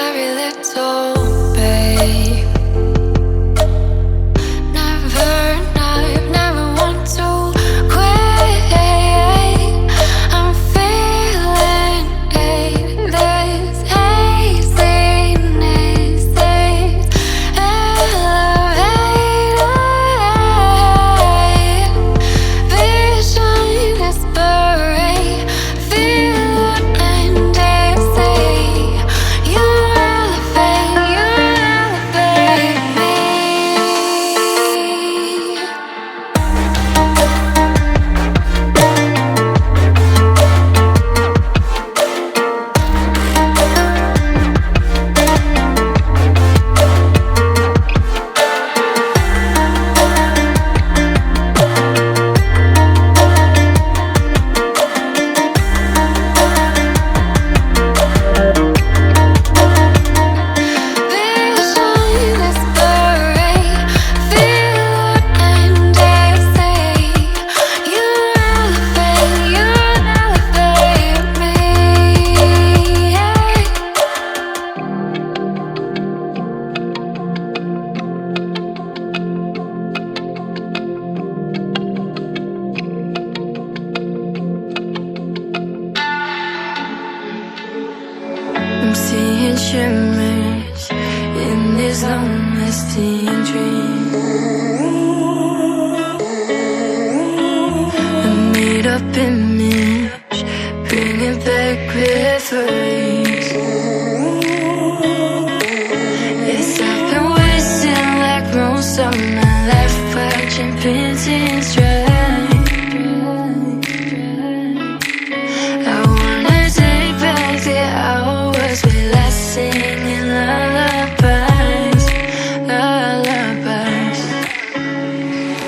very little, babe. Never want to quit. I'm feeling this haziness, this elevated vision is blurry. Feel and they say you elevate me. Vision is blurry. Feel and they say you elevate me. I'm seeing shimmers in this long-lasting dream. A made-up image, bringing back memories. Yes, I've been wasting like most of my life watching paintings.